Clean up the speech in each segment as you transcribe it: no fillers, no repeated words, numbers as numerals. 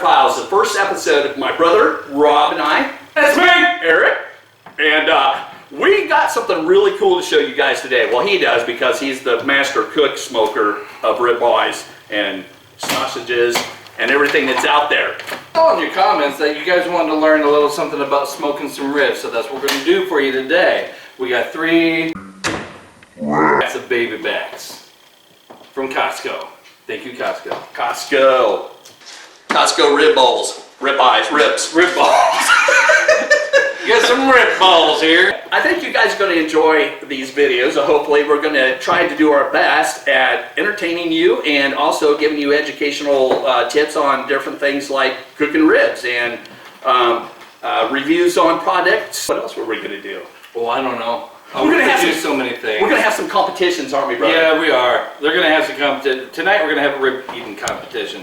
Files, the first episode of my brother, Rob, and I. That's me, Eric. And we got something really cool to show you guys today. Well, he does because he's the master cook smoker of ribeyes and sausages and everything that's out there. Tell in your comments that you guys wanted to learn a little something about smoking some ribs, so that's what we're going to do for you today. We got 3 racks of baby backs from Costco. Thank you, Costco. Costco rib balls. Ribeyes, ribs. Rib balls. Get some rib balls here. I think you guys are going to enjoy these videos. Hopefully we're going to try to do our best at entertaining you and also giving you educational tips on different things like cooking ribs and reviews on products. What else were we going to do? Well, I don't know. We're going to have do so many things. We're going to have some competitions, aren't we, brother? Yeah, we are. They're going to have some competition. Tonight we're going to have a rib eating competition.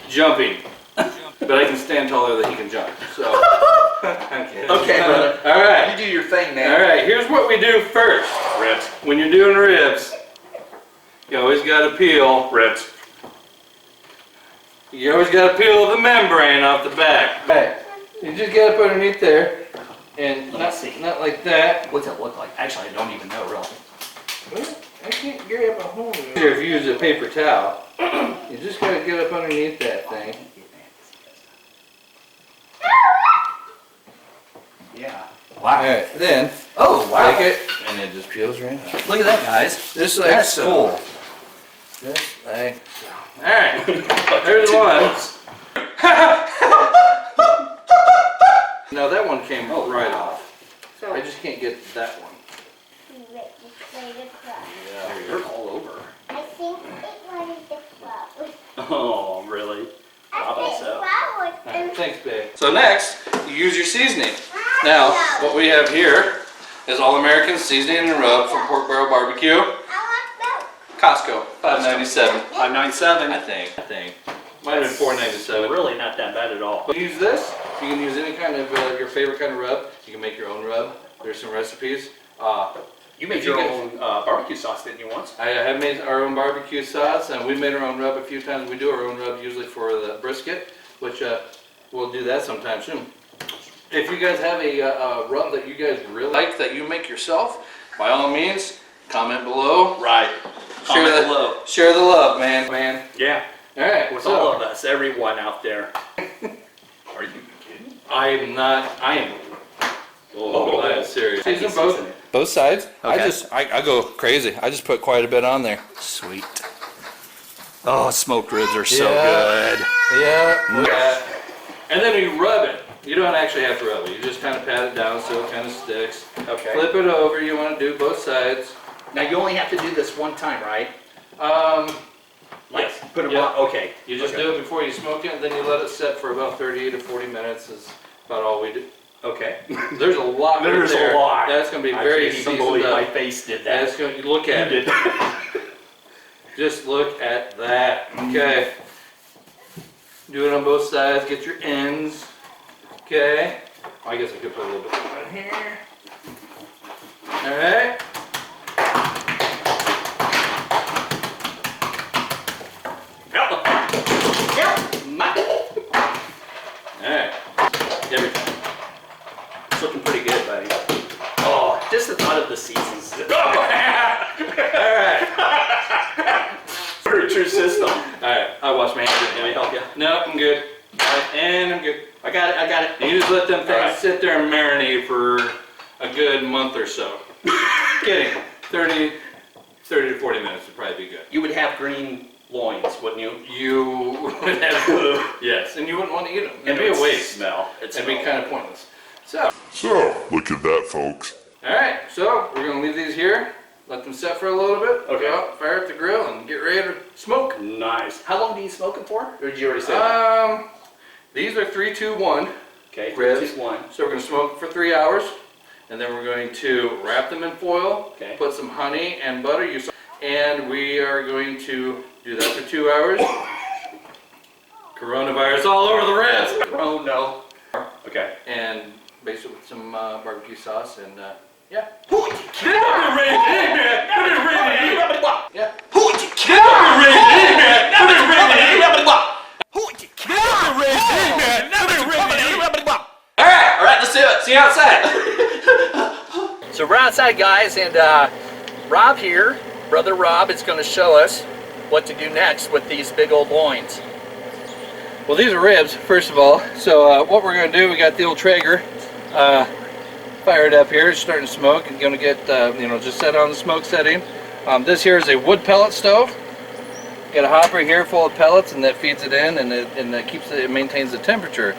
Jumping. But I can stand taller than he can jump. So. Okay, brother. All right. You do your thing, man. All right, here's what we do first. Ribs. When you're doing ribs, you always got to peel. Ribs. You always got to peel the membrane off the back. Right. You just got to put underneath there. And not like that. What's that look like? Actually, I don't even know, really. Well, I can't grab a hold of it. If you use a paper towel, you just got to get up underneath that thing. Yeah. Wow. Alright, then, Oh, wow. take it, and it just peels right off. Look at that, guys. Just like That's so. cool. Just like so. Alright, there's one. Now that one came right off. So I just can't get that one. Yeah, you're all over. I think it wanted the flowers. Oh, really? Alright, thanks, babe. So next, you use your seasoning. Now, what we have here is All American Seasoning and Rub from Pork Barrel Barbecue. I want Costco, $5.97. $5.97. I think. Might have been $4.97. Really not that bad at all. But use this. You can use any kind of your favorite kind of rub. You can make your own rub. There's some recipes. You made your own barbecue sauce, didn't you, once? I have made our own barbecue sauce, and we made our own rub a few times. We do our own rub usually for the brisket, which we'll do that sometime soon. If you guys have a rub that you guys really like that you make yourself, by all means, comment below. Right. Comment below. Share the love, man. Yeah. All right. With So, all of us, everyone out there. Are you kidding? I am not. I am. Oh, I am serious. I can Season season it. both sides. Okay. I go crazy. I just put quite a bit on there. Sweet. Oh, smoked ribs are so Yeah. good. Yeah. And then you rub it. You don't actually have to rub it. You just kind of pat it down so it kind of sticks. Okay. Flip it over. You want to do both sides. Now you only have to do this one time, right? Like Yes. put them Yep. on. Okay. You just Okay. do it before you smoke it, and then you let it set for about 30 to 40 minutes is about all we do. Okay. There's a lot right There's there. a lot. That's going to be I very can't even seasoned believe my up. face did that. That's going to look at You it. did. Just look at that. Okay. Do it on both sides. Get your ends. Okay. I guess I could put a little bit more in here. All right. All right. Everything. It's looking pretty good, buddy. Oh, just the thought of the seasons. All right. Very true system. All right. I wash my hands. Let me help you. No, I'm good. All right, and I'm good. I got it. And you just let them things All right. sit there and marinate for a good month or so. Kidding. 30 to 40 minutes would probably be good. You would have green loins, wouldn't you? You would have, yes, and you wouldn't want to eat them. It'd be a waste. Smell. It'd be kind of pointless. So, Look at that, folks. all right, so we're going to leave these here, let them set for a little bit, Okay. go out, fire up the grill, and get ready to smoke. Nice. How long do you smoke it for? Or did you already say that? These are 3, 2, 1. Okay, ribs. 3, 2, 1. So we're going to smoke for 3 hours, and then we're going to wrap them in foil, Okay. put some honey and butter, and we are going to do that for 2 hours. Coronavirus all over the ribs! Oh no. Okay. And base it with some barbecue sauce, and yeah. Yeah. See you outside. So we're outside, guys, and Rob here, brother Rob, is going to show us what to do next with these big old loins. Well, these are ribs, first of all. So what we're going to do, we got the old Traeger fired up here. It's starting to smoke. It's going to get, just set on the smoke setting. This here is a wood pellet stove. Got a hopper here full of pellets, and that feeds it in, and it maintains the temperature.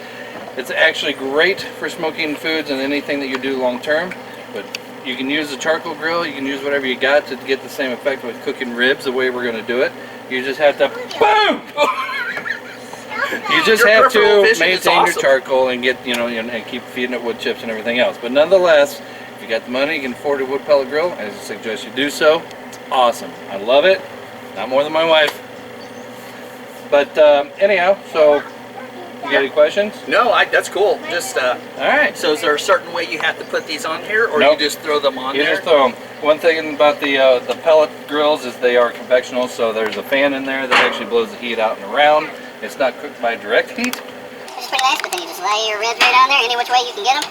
It's actually great for smoking foods and anything that you do long term. But you can use the charcoal grill. You can use whatever you got to get the same effect with cooking ribs. The way we're going to do it, you just have to boom. You just Your have peripheral to vision is maintain awesome. your charcoal and get and keep feeding it wood chips and everything else. But nonetheless, if you got the money, you can afford a wood pellet grill. I suggest you do so. It's awesome. I love it. Not more than my wife. But anyhow, so you got any questions? No, that's cool. Just All right. so is there a certain way you have to put these on here, or Nope. you just throw them on You there? just throw them. One thing about the pellet grills is they are convectional, so there's a fan in there that actually blows the heat out and around. It's not cooked by direct heat. It's pretty nice, but then you just lay your ribs right on there any which way you can get them.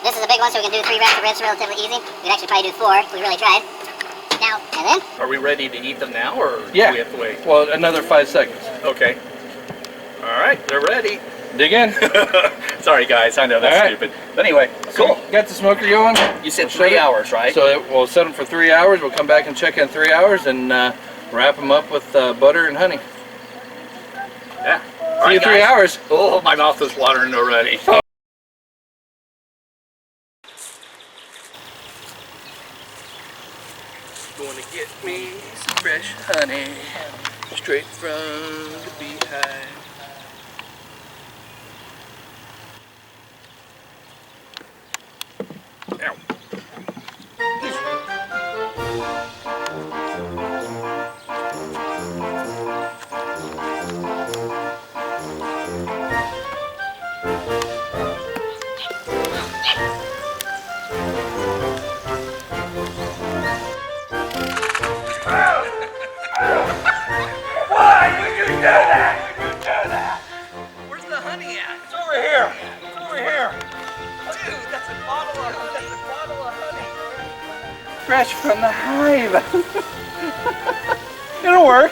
This is a big one, so we can do 3 racks of ribs relatively easy. We'd actually probably do 4 if we really tried. Now, and then, Are we ready to eat them now, or Yeah. do we have to wait? Well, another 5 seconds. Okay. All right, they're ready. Dig in. Sorry, guys. I know that's All right. stupid. But anyway, So, cool. got the smoker going? You said We'll set 3 it. hours, right? So we'll set them for 3 hours. We'll come back and check in 3 hours and wrap them up with butter and honey. yeah. See you in 3 hours. Oh, my mouth is watering already. Gonna get me some fresh honey, straight from the beehive. Ow. Where's the honey at? It's over here. It's over here. Dude, that's a bottle of honey. Fresh from the hive. It'll work.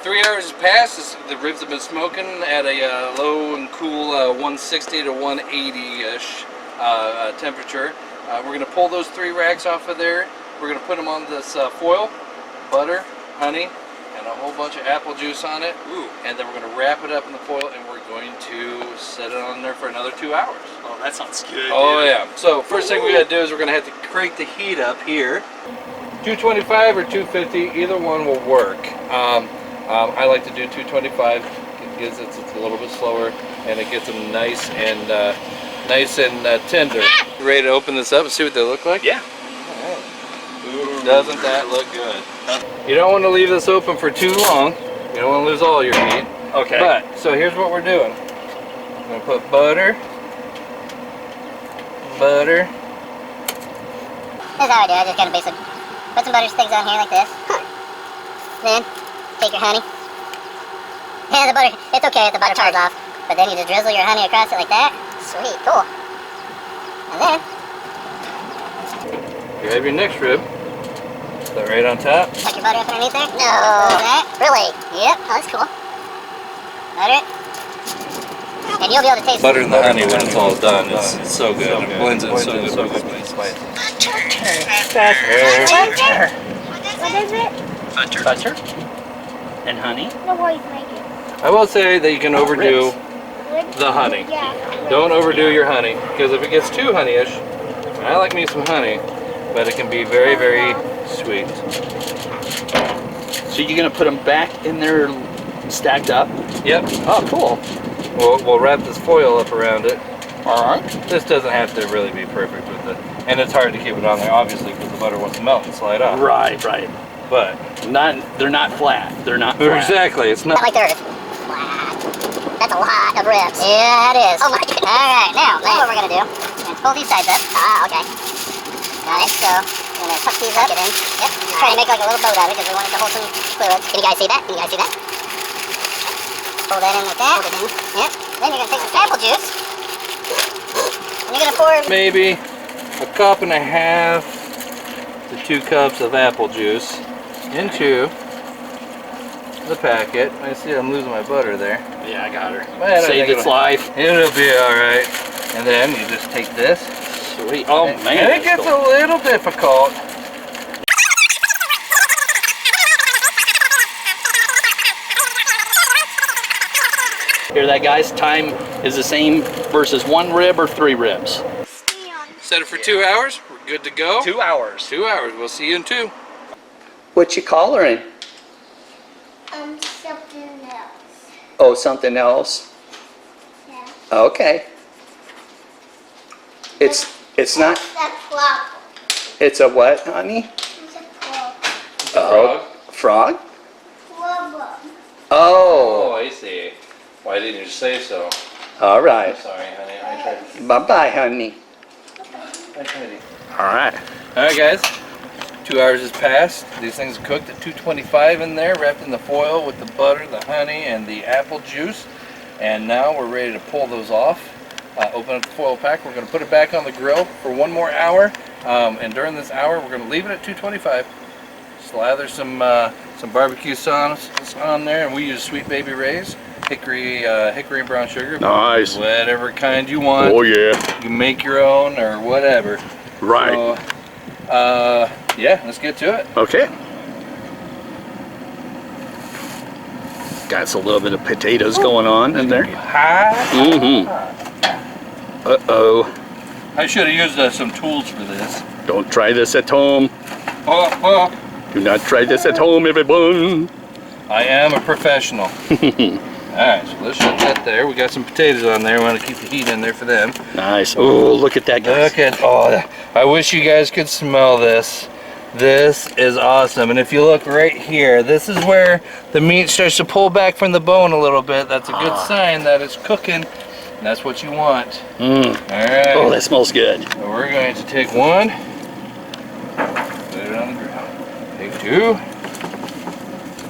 Three hours has passed. The ribs have been smoking at a low and cool 160 to 180-ish temperature. We're going to pull those 3 racks off of there. We're going to put them on this foil, butter, honey, and a whole bunch of apple juice on it. Ooh. And then we're going to wrap it up in the foil, and we're going to set it on there for another 2 hours. Oh, that sounds good. Oh dude. yeah. So first thing we got to do is we're going to have to crank the heat up here. 225 or 250, either one will work. I like to do 225. It's a little bit slower, and it gets them nice and tender. You ready to open this up and see what they look like? Yeah. Doesn't that look good? You don't want to leave this open for too long. You don't want to lose all your heat. Okay. But, so here's what we're doing. I'm going to put butter. here's how I do it. I just kind of basic. Put some butter things on here like this. Then, take your honey. Yeah, the butter, it's okay if the butter falls off. But then you just drizzle your honey across it like that. Sweet, cool. And then, You have your next rib. Put that right on top. tuck your butter up underneath there. No. That. Really? Yep. Oh, that's cool. Butter it. And you'll be able to taste Butter and the honey when it's all done. It's so good. It blends in so good with the spices. What is it? Butter and honey. The boys make it. I will say that you can overdo the honey. Yeah. Don't overdo your honey, because if it gets too honeyish, and I like me some honey, but it can be very, very sweet. So you're gonna put them back in there, stacked up. Yep. Oh, cool. We'll wrap this foil up around it. All right. This doesn't have to really be perfect with it, and it's hard to keep it on there, obviously, because the butter wants to melt and slide off. Right, right. But They're not flat. They're not flat. exactly, it's not. Not like theirs. That's a lot of ribs. Yeah, it is. Oh my goodness. All right, now what we're gonna do is pull these sides up. Ah, okay. Got it. So we're gonna tuck these up. Get in. Yep. Try to make like a little boat out of it because we want it to hold some fluids. Can you guys see that? Can you guys see that? Pull that in like that. Hold it in. Yep. Then you're gonna take some apple juice. And you're gonna pour. Maybe a cup and a half to 2 cups of apple juice into the packet. I see I'm losing my butter there. Yeah, I got her. Well, Saved its life. It'll be alright. And then you just take this. Sweet. Oh, man. And it gets a little difficult. Hear that, guys? Time is the same versus 1 rib or 3 ribs. Set it for 2 hours. We're good to go. 2 hours. 2 hours. We'll see you in 2. What you collaring? Something else. Oh, something else? Yeah. Okay. It's not, That's flop. it's a what, honey? It's a flop. Oh, frog? Flop. Oh, I see. Why didn't you say so? all right. Sorry, honey. I tried. Bye-bye, honey. All right. Alright, guys. 2 hours has passed. These things are cooked at 225 in there, wrapped in the foil with the butter, the honey, and the apple juice. And now we're ready to pull those off. Open up the foil pack. We're going to put it back on the grill for 1 more hour. And during this hour, we're going to leave it at 225. Slather some barbecue sauce on there, and we use Sweet Baby Ray's hickory and brown sugar. Nice. Whatever kind you want. Oh, yeah. You make your own or whatever. Right. So, yeah, let's get to it. Okay. Got a little bit of potatoes going on in there. Hot. Mm-hmm. Uh-oh. I should have used some tools for this. Don't try this at home. Oh, Do not try this at home, everyone. I am a professional. Alright, so let's shut that there. We got some potatoes on there. We want to keep the heat in there for them. Nice. Oh, look at that, guys. Look at, oh, I wish you guys could smell this. This is awesome. And if you look right here, this is where the meat starts to pull back from the bone a little bit. That's a good sign that it's cooking. And that's what you want. Mm. Alright. Oh, that smells good. So we're going to take 1. Put it on the grill. Take 2.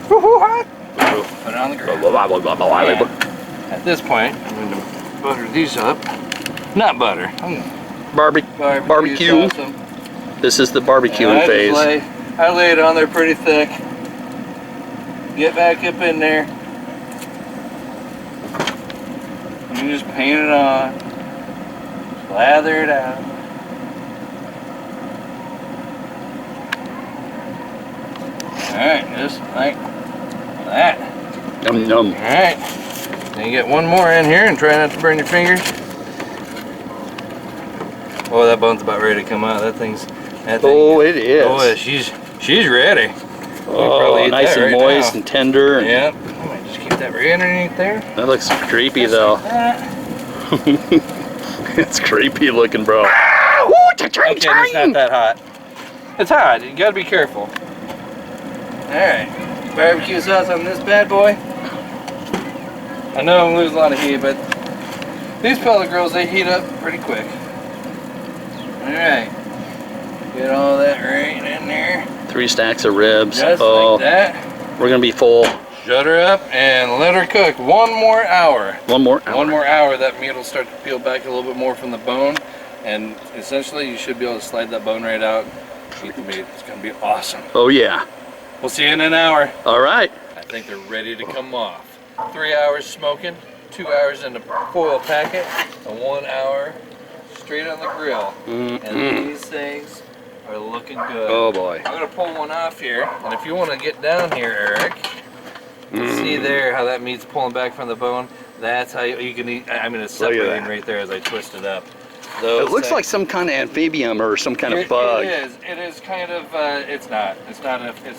Woohoo, hot. Put it on the grill. And at this point, I'm going to butter these up. Not butter. Barbecue. Sauce them. This is the barbecuing And phase. I lay it on there pretty thick. Get back up in there. You just paint it on. Slather it out. Alright, just like that. Yum, yum. Alright. Then you get 1 more in here and try not to burn your fingers. Oh, that bone's about ready to come out. That thing. Oh, it is. Oh, she's ready. Oh, nice and moist and tender. Yeah. I might just keep that right underneath there. That looks creepy, though. Like that. It's creepy looking, bro. Ooh, Okay, it's not that hot. It's hot. You gotta be careful. Alright. Barbecue sauce on this bad boy. I know I'm losing a lot of heat, but these pellet grills, they heat up pretty quick. Alright. Get all that right in there. 3 stacks of ribs. Just Oh, like that. we're gonna be full. Shut her up and let her cook 1 more hour. 1 more hour. 1 more hour, that meat will start to peel back a little bit more from the bone, and essentially you should be able to slide that bone right out. Eat the meat. It's gonna be awesome. Oh, yeah. We'll see you in an hour. All right. I think they're ready to come off. 3 hours smoking, 2 hours in the foil packet, and 1 hour straight on the grill. And these things are looking good. Oh, boy. I'm gonna pull one off here, and if you want to get down here, Eric, see there how that meat's pulling back from the bone. That's how you can eat. I mean, it's separating right there as I twist it up. It looks like some kind of amphibian or some kind of bug. It is. It is kind of. It's not. It's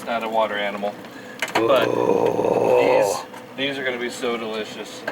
not a water animal. But these are going to be so delicious.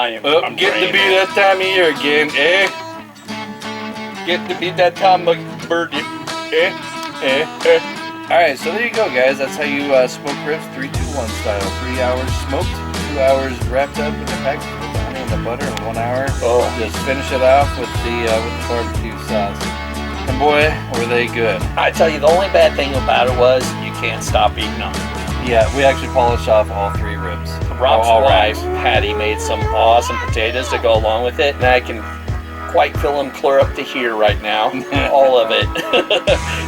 I'm Getting to be dreaming. that time of year again, eh? Getting to be that time of bird. Alright, so there you go, guys. That's how you smoke ribs 3-2-1 style. 3 hours smoked, 2 hours wrapped up in the package with the honey and the butter, and 1 hour. Oh. Just finish it off with the barbecue sauce. And boy, were they good. I tell you, the only bad thing about it was you can't stop eating them. Yeah, we actually polished off all 3 ribs. Rob's all wife, right. Patty, made some awesome potatoes to go along with it, and I can quite feel them clear up to here right now. All of it.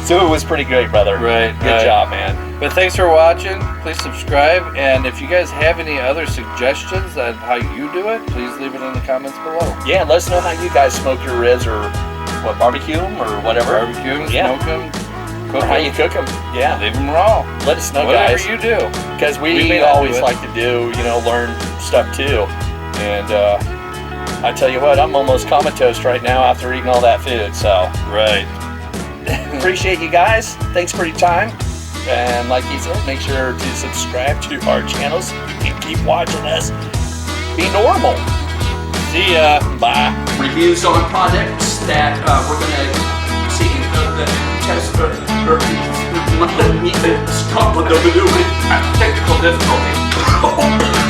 So it was pretty great, brother. Right, Good right. job, man. But thanks for watching. Please subscribe. And if you guys have any other suggestions on how you do it, please leave it in the comments below. Yeah, let us know how you guys smoke your ribs or what, barbecue them or whatever. Barbecue them, Yeah. smoke them, Or cook how them, you cook them. Yeah, leave them raw. let us know, Whatever guys. you do. Because We we may not always do it. like to do, learn stuff too. And I tell you what, I'm almost comatose right now after eating all that food. So Right. appreciate you guys. Thanks for your time. And like he said, make sure to subscribe to our channels. You can keep watching us. Be normal. See ya. Bye. Reviews on projects that we're going to see the test technical difficulty.